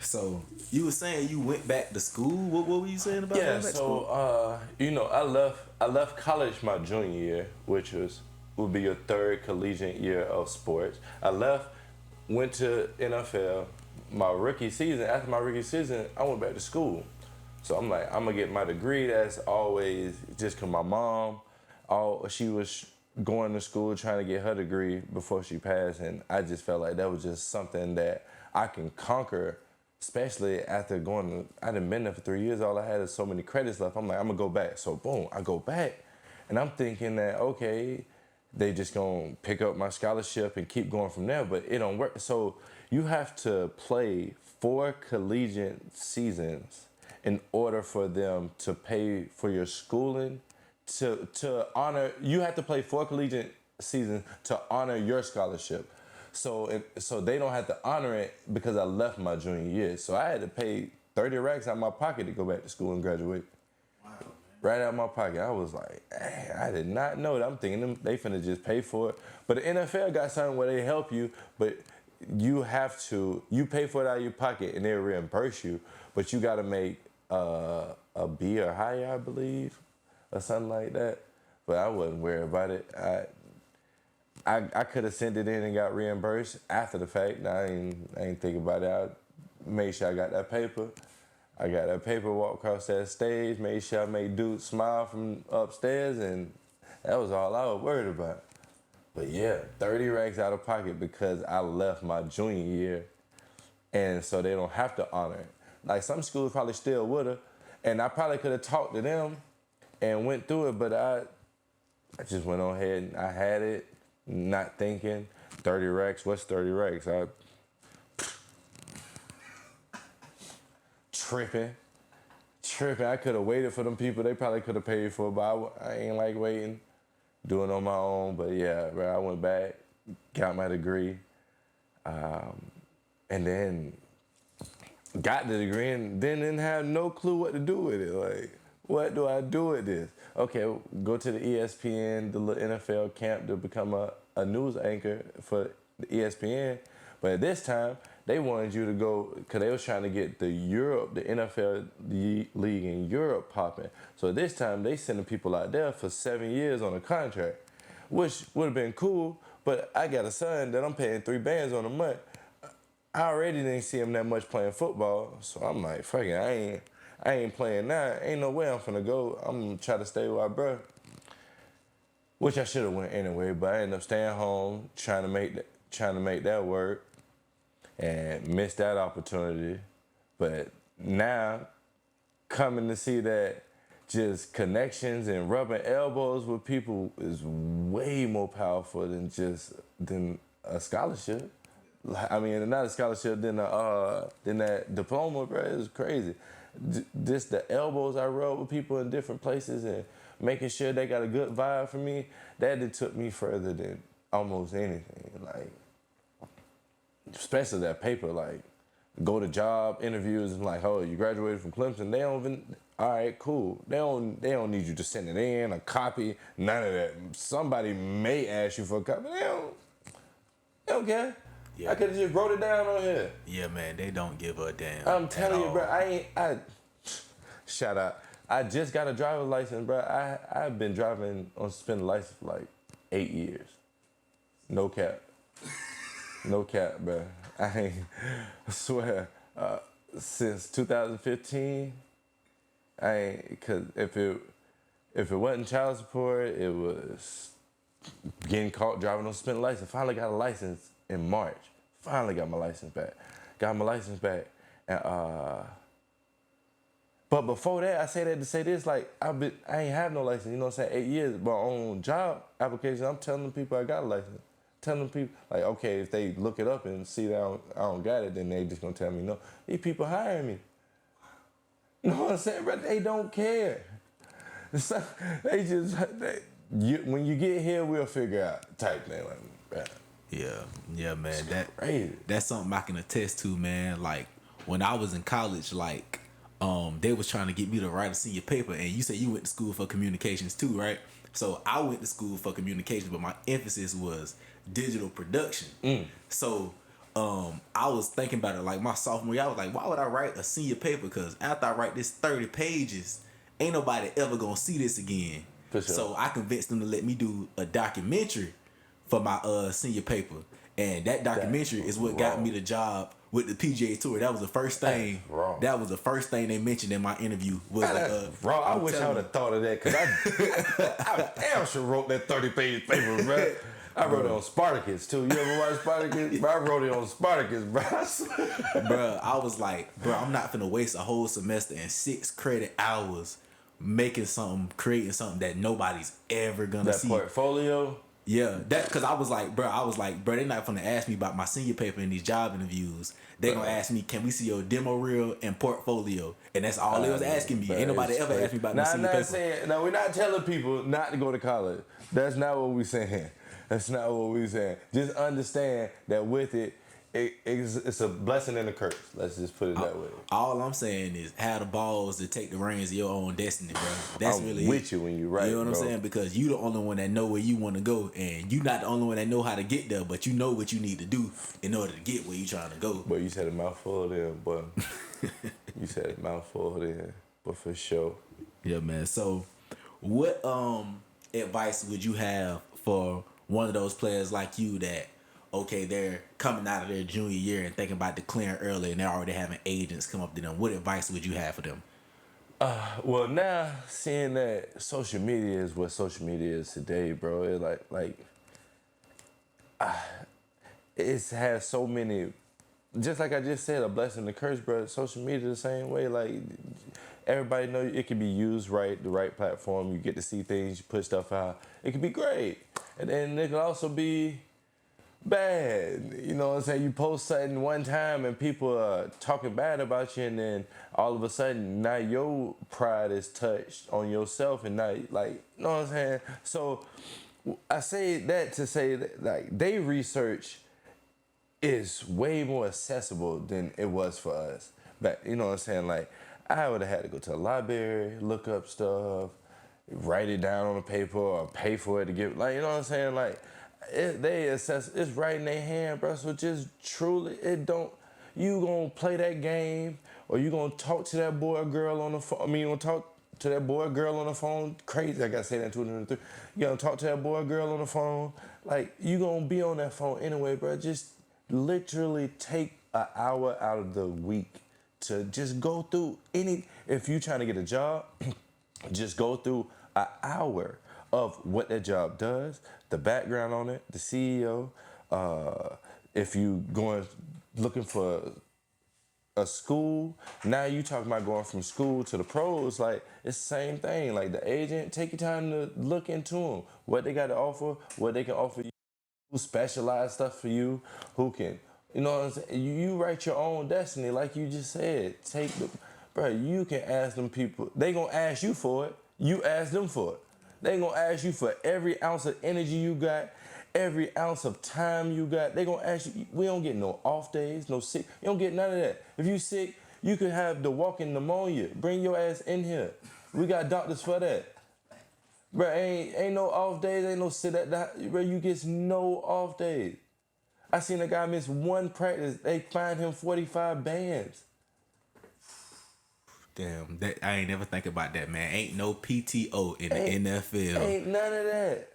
So you were saying you went back to school. What were you saying about Yeah, going back to school? so I left college my junior year, which would be your third collegiate year of sports. I left, went to NFL. My rookie season, after my rookie season, I went back to school. So I'm like, I'm gonna get my degree. That's always just cause my mom, all she was going to school trying to get her degree before she passed, and I just felt like that was just something that I can conquer, especially after going. I done been there for 3 years. All I had is so many credits left. I'm like, I'm gonna go back. So boom, I go back, and I'm thinking that okay, they just gonna pick up my scholarship and keep going from there, but it don't work. So you have to play 4 collegiate seasons in order for them to pay for your schooling. To honor, you have to play 4 collegiate seasons to honor your scholarship. So they don't have to honor it because I left my junior year. So I had to pay 30 racks out of my pocket to go back to school and graduate. Wow, man. Right out of my pocket. I was like, "Dang, I did not know that." I'm thinking they finna just pay for it. But the NFL got something where they help you, but you pay for it out of your pocket and they reimburse you, but you gotta make a B or higher, I believe, or something like that. But I wasn't worried about it. I could have sent it in and got reimbursed after the fact. I ain't think about it. I made sure I got that paper. I got that paper, walked across that stage, made sure I made dude smile from upstairs, and that was all I was worried about. But yeah, 30 racks out of pocket because I left my junior year, and so they don't have to honor it. Like some schools probably still would have, and I probably could have talked to them and went through it, but I just went on ahead and I had it, not thinking. 30 racks, what's 30 racks? I tripping, tripping. I could have waited for them people. They probably could have paid for it, but I ain't like waiting, doing it on my own. But yeah, bro, I went back, got my degree, and then got the degree and then didn't have no clue what to do with it. Like, what do I do with this? Okay, go to the ESPN, the little NFL camp to become a news anchor for the ESPN. But at this time, they wanted you to go, because they was trying to get the NFL league in Europe popping. So this time, they sending people out there for 7 years on a contract, which would have been cool, but I got a son that I'm paying 3 bands on a month. I already didn't see him that much playing football, so I'm like, fuck it, I ain't playing now. Ain't no way I'm finna go. I'm gonna try to stay with my bro, which I should have went anyway, but I ended up staying home trying to make that work, and missed that opportunity. But now coming to see that just connections and rubbing elbows with people is way more powerful than a scholarship. Like, I mean, not a scholarship, than that diploma, bro. It was crazy. Just the elbows I rubbed with people in different places and making sure they got a good vibe for me, that it took me further than almost anything. Like, especially that paper, like, go to job interviews and like, oh, you graduated from Clemson. They don't even, all right, cool. They don't need you to send it in, a copy, none of that. Somebody may ask you for a copy. They don't care. I Yeah, could have just wrote it down on here. yeah, man. They don't give a damn I'm at telling you, bro. all. Shout out. I just got a driver's license, bro. I've been driving on suspended license for like 8 years. No cap. No cap, bro. I swear. Since 2015, cause if it wasn't child support, it was getting caught driving on suspended license. Finally got a license in March. Finally got my license back. Got my license back. And but before that, I say that to say this, like I ain't have no license, you know what I'm saying? 8 years. But on job application, I'm telling people I got a license. Telling people, like, okay, if they look it up and see that I don't got it, then they just gonna tell me no. These people hiring me. You know what I'm saying, bro? They don't care. So, when you get here, we'll figure out type thing. Like, bro, Yeah, yeah, man. crazy. That's something I can attest to, man. Like when I was in college, like they was trying to get me to write a senior paper, and you said you went to school for communications too, right? So I went to school for communications, but my emphasis was digital production. So I was thinking about it like my sophomore year. I was like, why would I write a senior paper? Because after I write this 30 pages, ain't nobody ever gonna see this again. For sure. So I convinced them to let me do a documentary for my senior paper. And that documentary is what got me the job with the PGA Tour. That was the first thing. Wrong. That was the first thing they mentioned in my interview. Was Bro, I wish I would have thought of that because I damn sure wrote that 30-page paper, bro. I wrote it on Spartacus too. You ever watch Spartacus? Bro, I wrote it on Spartacus, bro. Bro, I was like, bro, I'm not finna waste a whole semester and 6 credit hours making something, creating something that nobody's ever gonna That see. portfolio. Yeah, that because I was like, bro, they're not gonna ask me about my senior paper in these job interviews. They're gonna ask me, can we see your demo reel and portfolio? And that's all they was asking me. Ain't nobody ever asked me about my senior paper. No, we're not telling people not to go to college. That's not what we're saying. That's not what we're saying. Just understand that with it's a blessing and a curse. Let's just put it that way. All I'm saying is have the balls to take the reins of your own destiny, bro. That's I'm really with you when you're right. You know what bro. I'm saying? Because you the only one that know where you want to go, and you not the only one that know how to get there, but you know what you need to do in order to get where you trying to go. But you said a mouthful there, boy. You said a mouthful there, but for sure. Yeah, man. So, what advice would you have for one of those players like you that, okay, they're coming out of their junior year and thinking about declaring early and they're already having agents come up to them? What advice would you have for them? Well, now seeing that social media is what social media is today, bro. It it has so many. Just like I just said, a blessing and a curse, bro. Social media the same way. Like everybody know it can be used right, the right platform. You get to see things, you put stuff out. It can be great, and then it can also be bad. You know what I'm saying? You post something one time and people are talking bad about you, and then all of a sudden now your pride is touched on yourself, and now like, you know what I'm saying? So I say that to say that like they research is way more accessible than it was for us. But you know what I'm saying? Like I would have had to go to the library, look up stuff, write it down on a paper, or pay for it to get, like, you know what I'm saying? Like they assess, it's right in their hand, bro. So just truly, you gonna play that game, or you gonna talk to that boy or girl on the phone. I mean, you gonna talk to that boy or girl on the phone. Crazy, I gotta say that 2 and 3. You gonna talk to that boy or girl on the phone. Like you gonna be on that phone anyway, bro. Just literally take an hour out of the week to just go through if you trying to get a job, just go through an hour of what that job does, the background on it, the CEO. If you looking for a school, now you talking about going from school to the pros, like it's the same thing. Like the agent, take your time to look into them, what they got to offer, what they can offer you, who specialize stuff for you, who can, you know what I'm saying? You write your own destiny, like you just said. Bro, you can ask them people. They gonna ask you for it. You ask them for it. They gonna ask you for every ounce of energy you got, every ounce of time you got. They gonna ask you. We don't get no off days, no sick. You don't get none of that. If you sick, you could have the walking pneumonia. Bring your ass in here. We got doctors for that. Bro, ain't no off days, ain't no sit at the, bro, you get no off days. I seen a guy miss one practice, they fined him 45 bands. Damn, that I ain't never think about that, man. Ain't no PTO in the NFL. Ain't none of that.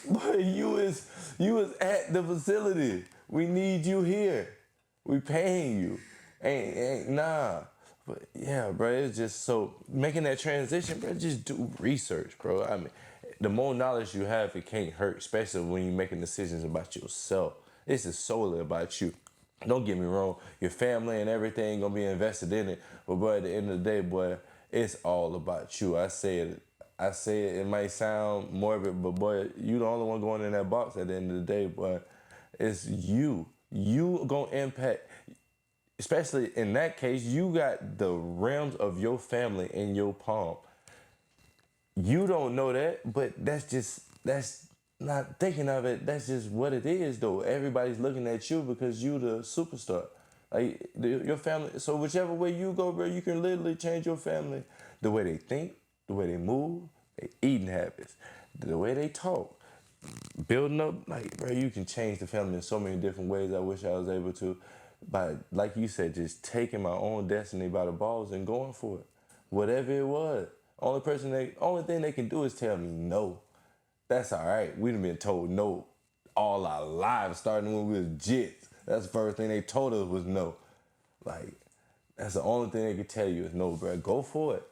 Boy, you was at the facility. We need you here. We paying you. Ain't nah. But yeah, bro, it's just so making that transition, bro, just do research, bro. I mean, the more knowledge you have, it can't hurt, especially when you're making decisions about yourself. This is solely about you. Don't get me wrong, your family and everything gonna be invested in it, but boy, at the end of the day, boy, it's all about you. I say it might sound morbid, but boy, you the only one going in that box at the end of the day, boy. It's you. You gonna impact, especially in that case, you got the realms of your family in your palm. You don't know that, but that's not thinking of it. That's just what it is, though. Everybody's looking at you because you the superstar. Like your family. So whichever way you go, bro, you can literally change your family. The way they think, the way they move, their eating habits, the way they talk, building up. Like, bro, you can change the family in so many different ways. I wish I was able to. by, like you said, just taking my own destiny by the balls and going for it, whatever it was. Only thing they can do is tell me no. That's all right. We've been told no all our lives, starting when we was jits. That's the first thing they told us was no. Like, that's the only thing they could tell you is no, bro. Go for it.